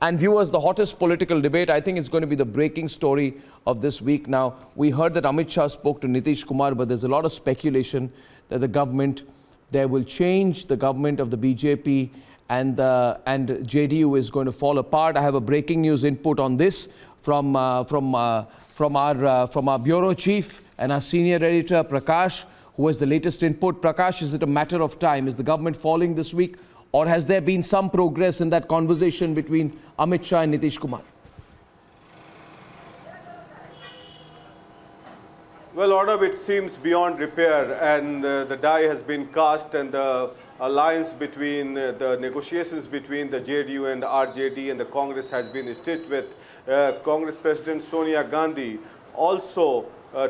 And viewers, the hottest political debate, I think it's going to be the breaking story of this week now. We heard that Amit Shah spoke to Nitish Kumar, but there's a lot of speculation that the government, there will change the government of the BJP and JDU is going to fall apart. I have a breaking news input on this from our bureau chief and our senior editor, Prakash, who has the latest input. Prakash, is it a matter of time? Is the government falling this week? Or has there been some progress in that conversation between Amit Shah and Nitish Kumar? Well, Arnab, it seems beyond repair, and the die has been cast, and the alliance between the negotiations between the JDU and RJD and the Congress has been stitched with Congress President Sonia Gandhi also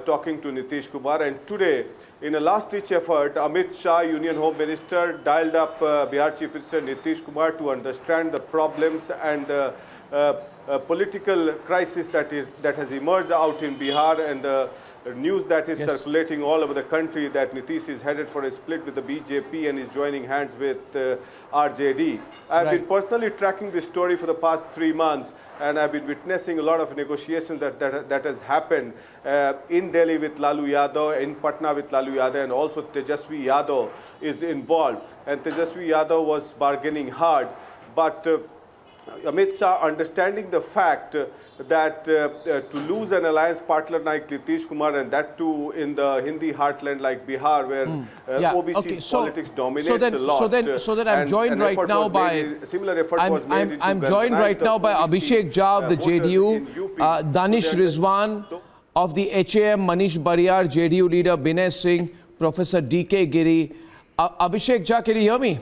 talking to Nitish Kumar. And today, in a last-ditch effort, Amit Shah, Union Home Minister, dialed up Bihar Chief Minister Nitish Kumar to understand the problems and the political crisis that has emerged out in Bihar, and the news that is circulating all over the country that Nitish is headed for a split with the BJP and is joining hands with RJD. I've been personally tracking this story for the past 3 months, and I've been witnessing a lot of negotiations that has happened in Delhi with Lalu Yadav, in Patna with Lalu Yadav, and also Tejasvi Yadav is involved. And Tejasvi Yadav was bargaining hard, but Amit Shah, understanding the fact that to lose an alliance partner like Nitish Kumar, and that too in the Hindi heartland like Bihar, where OBC politics dominates a lot. So then I'm joined right now by similar effort was made. I'm joined right now by Abhishek Jha of the JDU, Danish Rizwan of the HAM, Manish Bariyar, JDU leader Binay Singh, Professor D.K. Giri. Abhishek Jha, can you hear me?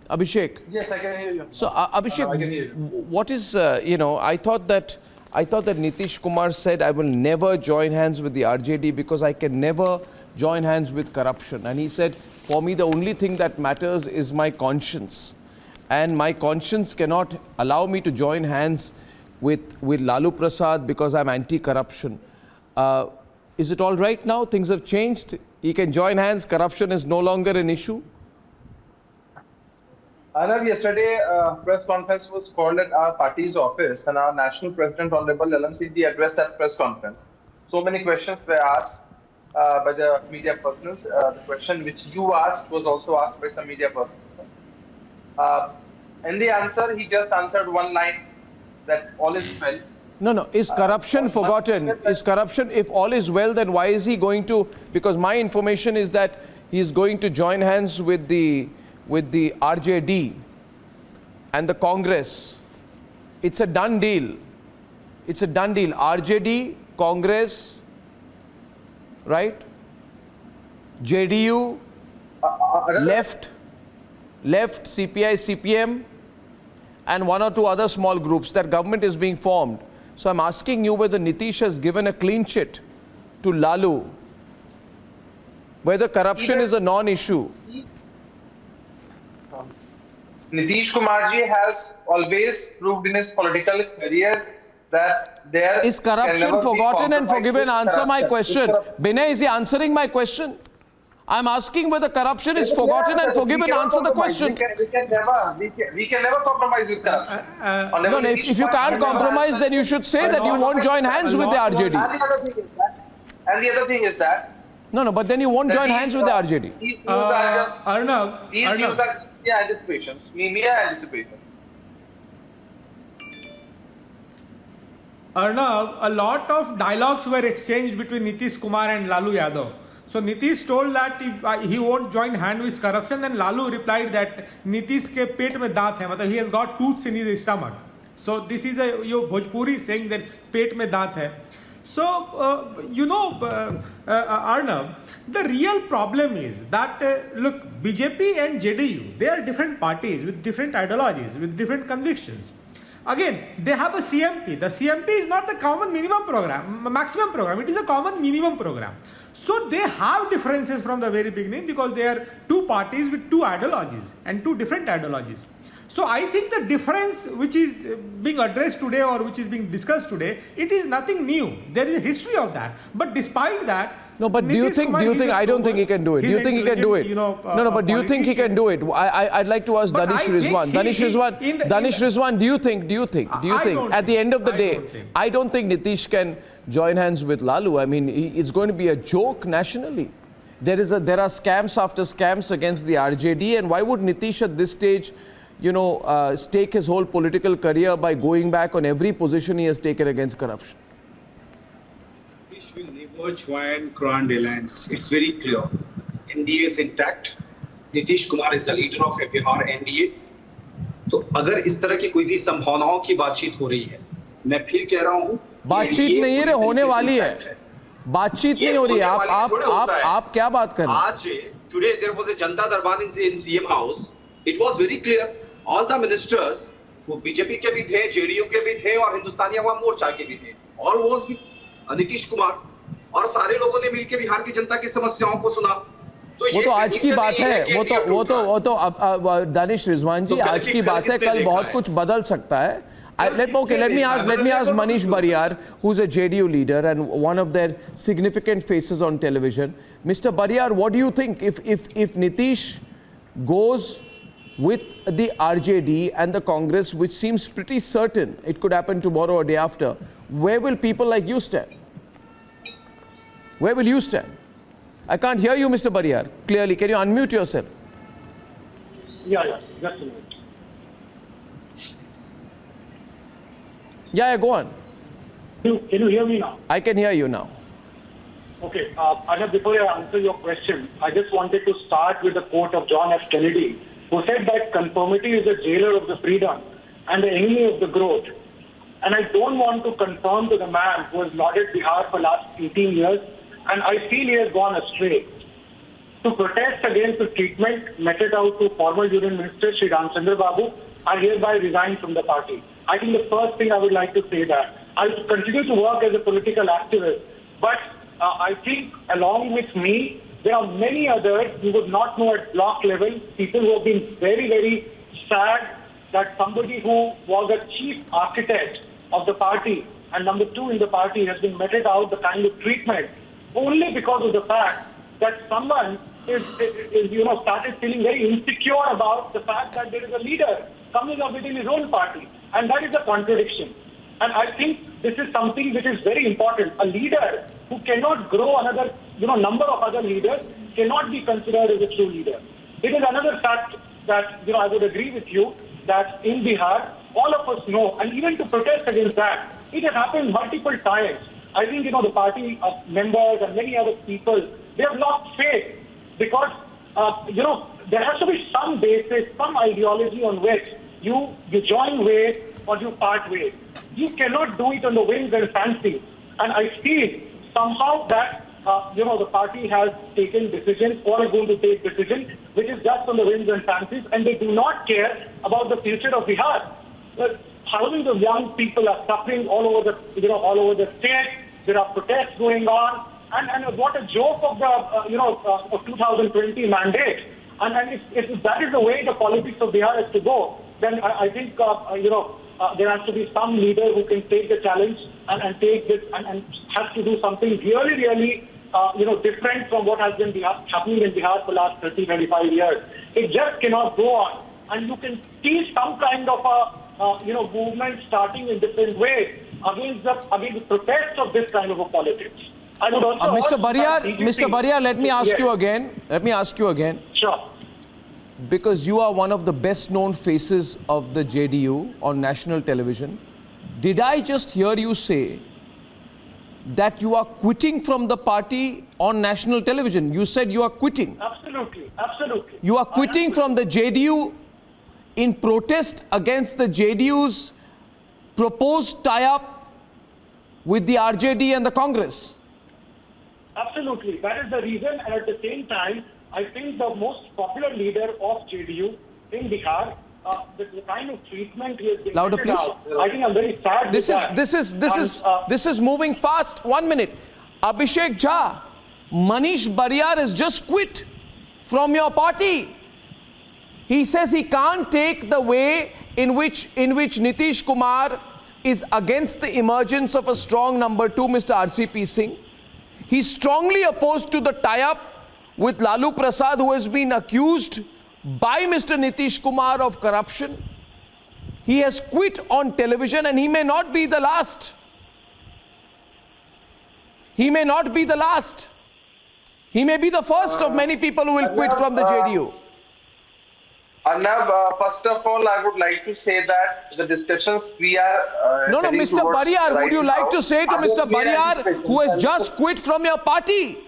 Abhishek. Yes, I can hear you. So Abhishek, I can hear you. What is, I thought that Nitish Kumar said, I will never join hands with the RJD because I can never join hands with corruption. And he said, for me, the only thing that matters is my conscience. And my conscience cannot allow me to join hands with Lalu Prasad because I'm anti-corruption. Is it all right now? Things have changed. He can join hands. Corruption is no longer an issue. Arnab, yesterday press conference was called at our party's office, and our national president, Honorable LMCD, addressed that press conference. So many questions were asked by the media persons. The question which you asked was also asked by some media persons. In the answer, he just answered one line, that all is well. No. Is corruption forgotten? Is corruption, if all is well, then why is he going to, because my information is that he is going to join hands with the RJD and the Congress. It's a done deal. It's a done deal. RJD, Congress, right? JDU, left, CPI, CPM, and one or two other small groups. That government is being formed. So I'm asking you whether Nitish has given a clean chit to Lalu, whether corruption is a non-issue. Nitish Kumarji has always proved in his political career that there is corruption forgotten and forgiven. Answer my question. Binay, is he answering my question? I'm asking whether corruption is forgotten and forgiven. Answer the question. We can never compromise with corruption. No, if you can't compromise, then you should say that you won't join hands with the RJD. And the other thing is that. No, but then you won't join hands with the RJD. These views are just. Arnab. These views are mere anticipations. Arnab, a lot of dialogues were exchanged between Nitish Kumar and Lalu Yadav. So Nitish told that he won't join hand with corruption, and Lalu replied that Nitish ke pet mein daant hai, matlab he has got tooths in his stomach. So this is a Bhojpuri saying that pet mein daant hai. So Arnab, the real problem is that look, BJP and JDU, they are different parties with different ideologies, with different convictions. Again, they have a CMP. The CMP is not the common minimum program, maximum program. It is a common minimum program. So they have differences from the very beginning because they are two parties with two ideologies and two different ideologies. So I think the difference which is being addressed today or which is being discussed today, it is nothing new. There is a history of that. But despite that, no, but do you think, I don't think he can do it. Do you think he can do it? No, but do you think he can do it? I'd like to ask Danish Rizwan. Danish Rizwan, do you think, at the end of the day, I don't think Nitish can join hands with Lalu. I mean, it's going to be a joke nationally. There are scams after scams against the RJD, and why would Nitish at this stage, stake his whole political career by going back on every position he has taken against corruption? Nitish will never join Grand Alliance. It's very clear. NDA is intact. Nitish Kumar is the leader of Bihar NDA. तो अगर इस तरह की कोई भी संभावनाओं की बातचीत हो रही है, मैं फिर कह रहा हूं, बातचीत नहीं है, होने वाली है। बातचीत नहीं हो रही है। आप क्या बात कर रहे हैं? आज today there was a Janata Darbar in CM House. It was very clear. All the ministers, वो बीजेपी के भी थे, JDU के भी थे और हिंदुस्तानी अवाम मोर्चा के भी थे, all was with Nitish Kumar, और सारे लोगों ने मिलकर बिहार की जनता की समस्याओं को सुना। वो तो आज की बात है, वो तो दानिश रिजवान जी, आज की बात है, कल बहुत कुछ बदल सकता है। Let me ask Manish Bariyar, who's a JDU leader and one of their significant faces on television. Mr. Bariyar, what do you think if Nitish goes with the RJD and the Congress, which seems pretty certain it could happen tomorrow or day after, where will people like you stand? Where will you stand? I can't hear you, Mr. Bariyar, clearly. Can you unmute yourself? Yeah, just a minute. Yeah, go on. Can you hear me now? I can hear you now. Okay. Arnab, before I answer your question, I just wanted to start with the quote of John F. Kennedy, who said that conformity is the jailer of the freedom and the enemy of the growth. And I don't want to conform to the man who has lauded Bihar for the last 18 years, and I feel he has gone astray. To protest against the treatment meted out to former Union Minister Shri Ramchandra Babu, I hereby resign from the party. I think the first thing I would like to say that I will continue to work as a political activist, but I think along with me, there are many others you would not know at block level, people who have been very, very sad that somebody who was a chief architect of the party and number two in the party has been meted out the kind of treatment only because of the fact that someone is started feeling very insecure about the fact that there is a leader coming up within his own party. And that is a contradiction. And I think this is something which is very important. A leader who cannot grow another, number of other leaders cannot be considered as a true leader. It is another fact that, I would agree with you that in Bihar, all of us know, and even to protest against that, it has happened multiple times. I think, the party members and many other people, they have lost faith because, there has to be some basis, some ideology on which you join ways or you part ways. You cannot do it on the whims and fancies. And I feel somehow that, the party has taken decisions or is going to take decisions which is just on the whims and fancies, and they do not care about the future of Bihar. Thousands of young people are suffering all over the state. There are protests going on. And what a joke of the, of 2020 mandate. And if that is the way the politics of Bihar has to go, then I think, there has to be some leader who can take the challenge and take this and has to do something really, really, different from what has been happening in Bihar for the last 30, 35 years. It just cannot go on. And you can see some kind of a, movement starting in different ways against the protest of this kind of a politics. I would also Mr. Bariyar, let me ask you again. Sure. Because you are one of the best known faces of the JDU on national television. Did I just hear you say that you are quitting from the party on national television? You said you are quitting. Absolutely. You are quitting from the JDU in protest against the JDU's proposed tie-up with the RJD and the Congress. Absolutely. That is the reason. And at the same time, I think the most popular leader of JDU in Bihar, the kind of treatment he has been Louder, please. I think I'm very sad This is moving fast. 1 minute. Abhishek Jha, Manish Bariyar has just quit from your party. He says he can't take the way in which Nitish Kumar is against the emergence of a strong number 2, Mr. RCP Singh. He's strongly opposed to the tie-up with Lalu Prasad, who has been accused by Mr. Nitish Kumar of corruption. He has quit on television, and he may not be the last. He may not be the last. He may be the first of many people who will quit from the JDU. Arnab, first of all, I would like to say that the discussions we are No, heading Mr. towards Bariyar, right would you like now to say to are Mr. the mere Bariyar, anticipations. who has just quit from your party?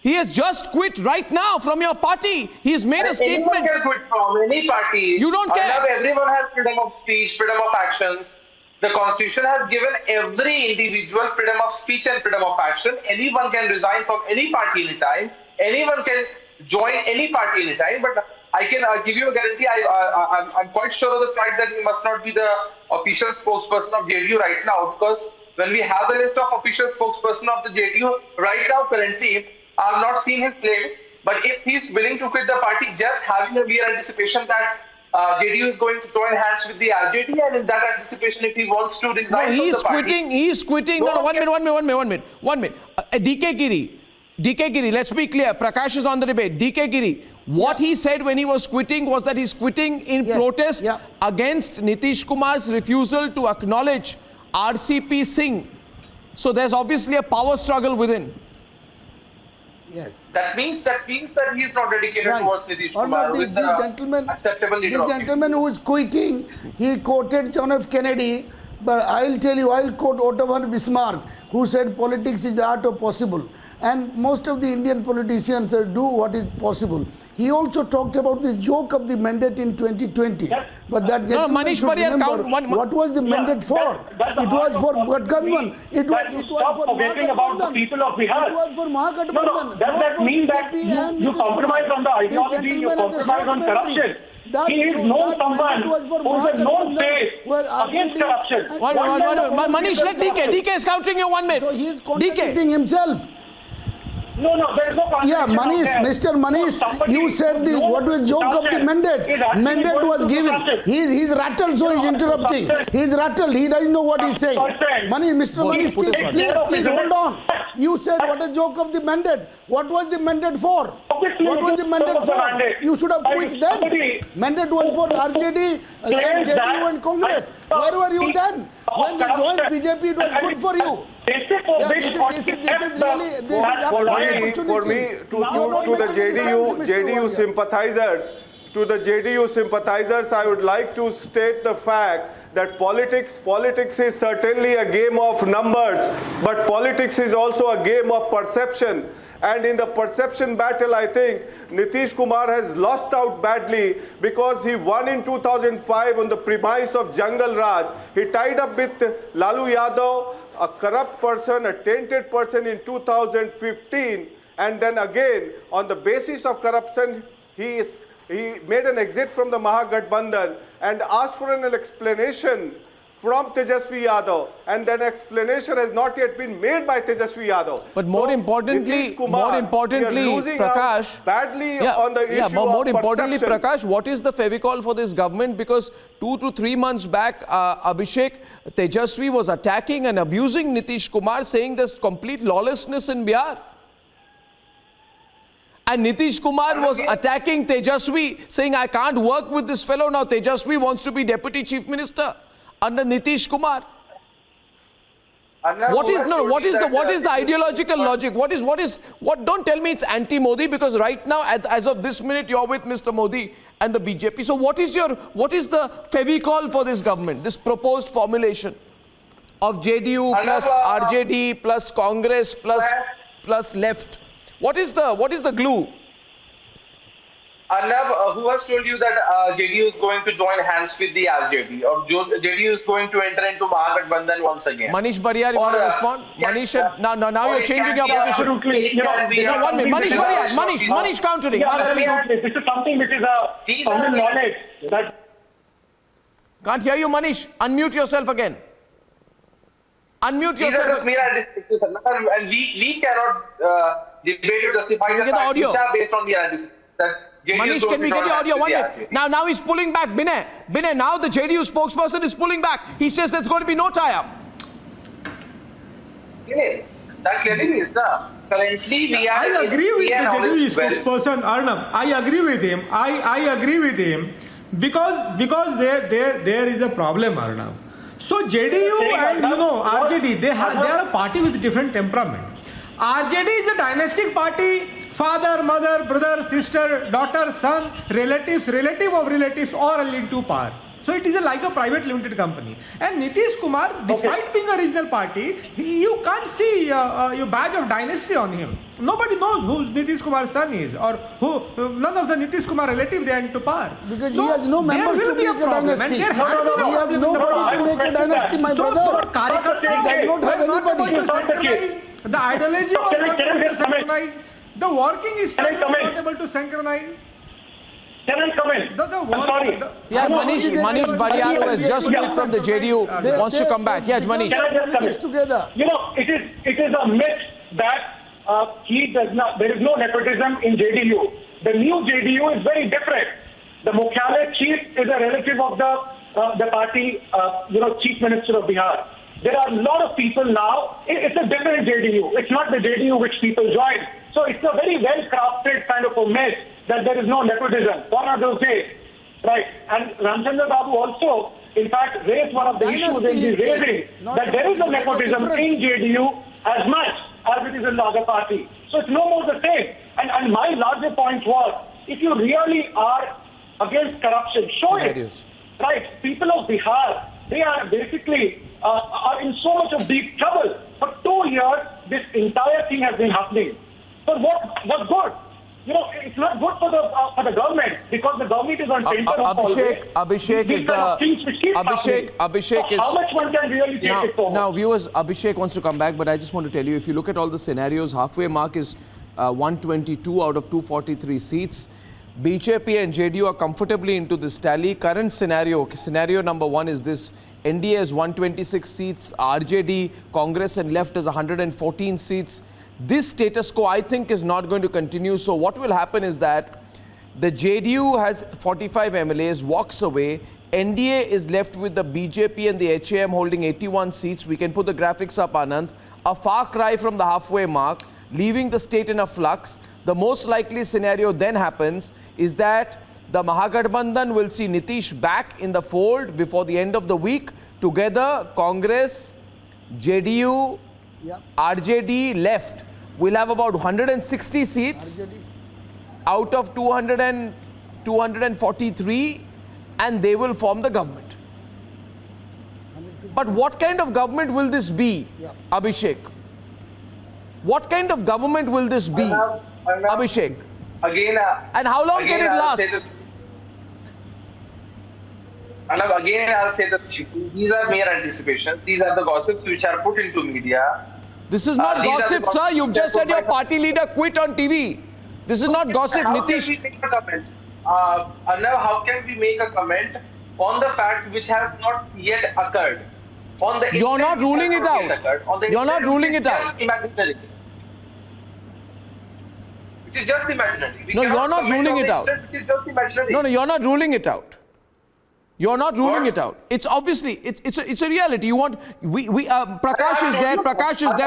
He has just quit right now from your party. He has made a statement. Anyone can quit from any party. You don't care. Arnab, everyone has freedom of speech, freedom of actions. The Constitution has given every individual freedom of speech and freedom of action. Anyone can resign from any party anytime. Anyone can join any party anytime. But I can give you a guarantee. I'm quite sure of the fact that he must not be the official spokesperson of JDU right now, because when we have the list of official spokesperson of the JDU right now, currently, I have not seen his claim. But if he's willing to quit the party, just having a mere anticipation that JDU is going to join hands with the RJD, and in that anticipation, if he wants to resign No, from he's the party, quitting. He's quitting. No, 1 minute. DK Giri, let's be clear. Prakash is on the debate. DK Giri, what he said when he was quitting was that he's quitting in protest against Nitish Kumar's refusal to acknowledge RCP Singh. So there's obviously a power struggle within. Yes. that means that he is not dedicated Right. towards Nitish Or Kumar. not with the the gentleman, acceptable leader the of gentleman who is quitting, he quoted John F. Kennedy, but I'll tell you, I'll quote Otto von Bismarck, who said politics is the art of possible. And most of the Indian politicians do what is possible. He also talked about the joke of the mandate in 2020. But that gentleman Manish should Bariyar, remember what was the mandate for? It was for Gadgabandhan. It was for forgetting about the people of Bihar. It was for Mahagathbandhan. No, does that mean that you compromise on the ideology, you compromise on corruption? He is known someone who is a known face against corruption. Manish, let DK is countering you 1 minute. So he is contradicting himself. No, there is no contradiction. Yeah, Manish, out there. Mr. Manish, you said what was joke of the mandate. Mandate was given. He's rattled, so he's interrupting. He's rattled. He doesn't know what he's saying. Manish, Mr. Manish, please hold on. You said what a joke of the mandate. What was the mandate for? What was the mandate for? You should have quit then. Mandate was for RJD, JDU and Congress. Where were you then? When they joined BJP, it was good for you. This is really For me, to the JDU sympathizers, I would like to state the fact that politics is certainly a game of numbers, but politics is also a game of perception. And in the perception battle, I think Nitish Kumar has lost out badly, because he won in 2005 on the premise of Jungle Raj. He tied up with Lalu Yadav, a corrupt person, a tainted person in 2015. And then again, on the basis of corruption, he made an exit from the Mahagathbandhan and asked for an explanation from Tejasvi Yadav, and that explanation has not yet been made by Tejasvi Yadav. But more importantly, Prakash, badly on the issue but more of importantly, perception. Prakash, what is the favicol for this government? Because 2 to 3 months back, Abhishek, Tejasvi was attacking and abusing Nitish Kumar, saying there's complete lawlessness in Bihar. And Nitish Kumar was attacking Tejasvi, saying, I can't work with this fellow. Now Tejasvi wants to be Deputy Chief Minister under Nitish Kumar. What is the ideological logic? Don't tell me it's anti-Modi, because right now, as of this minute, you're with Mr. Modi and the BJP. So what is the favicol for this government, this proposed formulation of JDU plus RJD plus Congress plus left? What is the glue? Arnab, who has told you that JDU is going to join hands with the RJD, or JDU is going to enter into Mahagathbandhan once again? Manish Bariyar, you want to respond? Manish, now you're changing your position. Absolutely. One minute. Manish Bariyar, Manish countering. This is something which is common knowledge. Can't hear you, Manish. Unmute yourself again. Unmute These are yourself. just mere anticipations, and we cannot debate or justify the Can you get the facts audio? which are based on the anticipations. Manish, can we get your audio? One minute. Now he's pulling back. Binay, now the JDU spokesperson is pulling back. He says there's going to be no tie-up. That clearly means that currently we are. I agree with the JDU spokesperson, Arnab. I agree with him. I agree with him because there is a problem, Arnab. So JDU and RJD, they are a party with different temperament. RJD is a dynastic party. Father, mother, brother, sister, daughter, son, relatives, relative of relatives, all into power. So it is like a private limited company. And Nitish Kumar, despite being a regional party, you can't see your badge of dynasty on him. Nobody knows who Nitish Kumar's son is, or none of the Nitish Kumar relatives they are into power. Because he has no members to make a dynasty. He has nobody to make a dynasty, my brother. He does not have anybody. The ideology was not able to synchronize. The working is not able to synchronize. Can I come in? I'm sorry. Yeah, Manish Badialu has just moved from the JDU, wants to come back. Yeah, Manish. Can I just come in? Together. It is a myth that there is no nepotism in JDU. The new JDU is very different. The Mukhyalaya chief is a relative of the party, chief minister of Bihar. There are a lot of people now. It's a different JDU. It's not the JDU which people join. So it's a very well-crafted kind of a myth that there is no nepotism. Gone are those days, right? And Ramchandra Babu also, in fact, raised one of the issues in his raising that there is no nepotism in JDU as much as it is in the other party. So it's no more the same. And my larger point was, if you really are against corruption, show it. Right? People of Bihar, they are basically are in so much of deep trouble. For 2 years, this entire thing has been happening. So what good? It's not good for the government, because the government is on paper of Abhishek is the Abhishek is how much one can really take it forward? Now viewers, Abhishek wants to come back, but I just want to tell you, if you look at all the scenarios, halfway mark is 122 out of 243 seats. BJP and JDU are comfortably into this tally. Current scenario number one is this: NDA has 126 seats, RJD, Congress and left has 114 seats. This status quo, I think, is not going to continue. So what will happen is that the JDU has 45 MLAs, walks away. NDA is left with the BJP and the HAM holding 81 seats. We can put the graphics up, Anand. A far cry from the halfway mark, leaving the state in a flux. The most likely scenario then happens is that the Mahagathbandhan will see Nitish back in the fold before the end of the week. Together, Congress, JDU, RJD left will have about 160 seats out of 243, and they will form the government. But what kind of government will this be, Abhishek? What kind of government will this be, Abhishek? Again, and how long can it last? Again, I'll say that these are mere anticipations. These are the gossips which are put into media. This is not gossip, sir. You've just had your party leader quit on TV. This is not gossip, Nitish. Arnab, how can we make a comment on the fact which has not yet occurred? On the You're not ruling it out. You're not ruling it out. Imaginary. It is just imaginary. No, you're not ruling it out. It is just imaginary. No, you're not ruling it out. You're not ruling it out. It's obviously, it's a reality. You want, Prakash is there,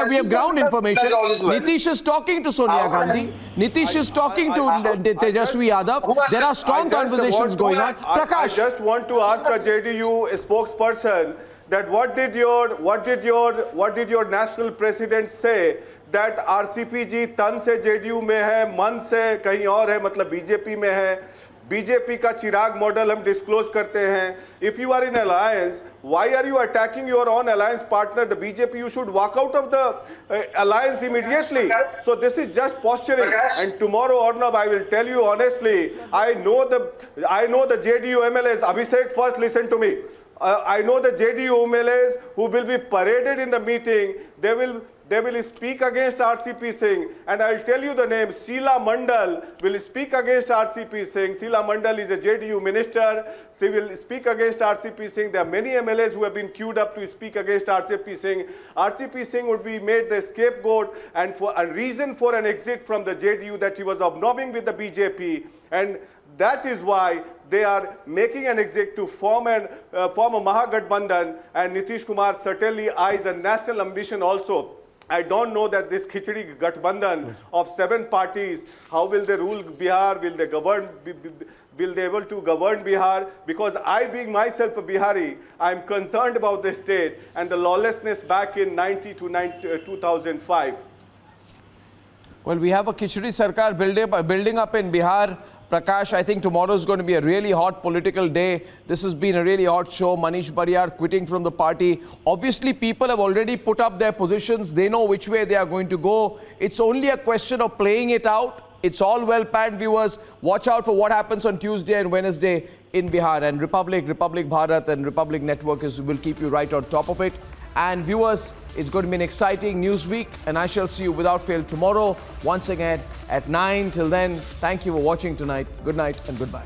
we have ground information. Nitish is talking to Sonia Gandhi. Nitish is talking to Tejaswi Yadav. There are strong conversations going on. Prakash. I just want to ask the JDU spokesperson that what did your national president say that RCP ji tan se JDU में है, मन से कहीं और है, मतलब BJP में है. बीजेपी का चिराग मॉडल हम डिस्क्लोज करते हैं. If you are in alliance, why are you attacking your own alliance partner, the BJP? You should walk out of the alliance immediately. So this is just posturing. And tomorrow, Arnab, I will tell you honestly, I know the JDU MLAs. Abhishek, first listen to me. I know the JDU MLAs who will be paraded in the meeting. They will they will speak against RCP Singh. And I'll tell you the name, Sheela Mandal will speak against RCP Singh. Sheela Mandal is a JDU minister. She will speak against RCP Singh. There are many MLAs who have been queued up to speak against RCP Singh. RCP Singh would be made the scapegoat and for a reason for an exit from the JDU, that he was obnobbing with the BJP. And that is why they are making an exit to form a Mahagathbandhan, and Nitish Kumar certainly eyes a national ambition also. I don't know that this Khichdi Gathbandhan of 7 parties, how will they rule Bihar? Will they govern? Will they able to govern Bihar? Because I, being myself a Bihari, I am concerned about the state and the lawlessness back in 2005. Well, we have a Khichdi Sarkar building up in Bihar. Prakash, I think tomorrow is going to be a really hot political day. This has been a really hot show. Manish Bariyar quitting from the party. Obviously, people have already put up their positions. They know which way they are going to go. It's only a question of playing it out. It's all well planned, viewers. Watch out for what happens on Tuesday and Wednesday in Bihar. And Republic Bharat and Republic Network will keep you right on top of it. And viewers, it's going to be an exciting news week, and I shall see you without fail tomorrow once again at 9. Till then, thank you for watching tonight. Good night and goodbye.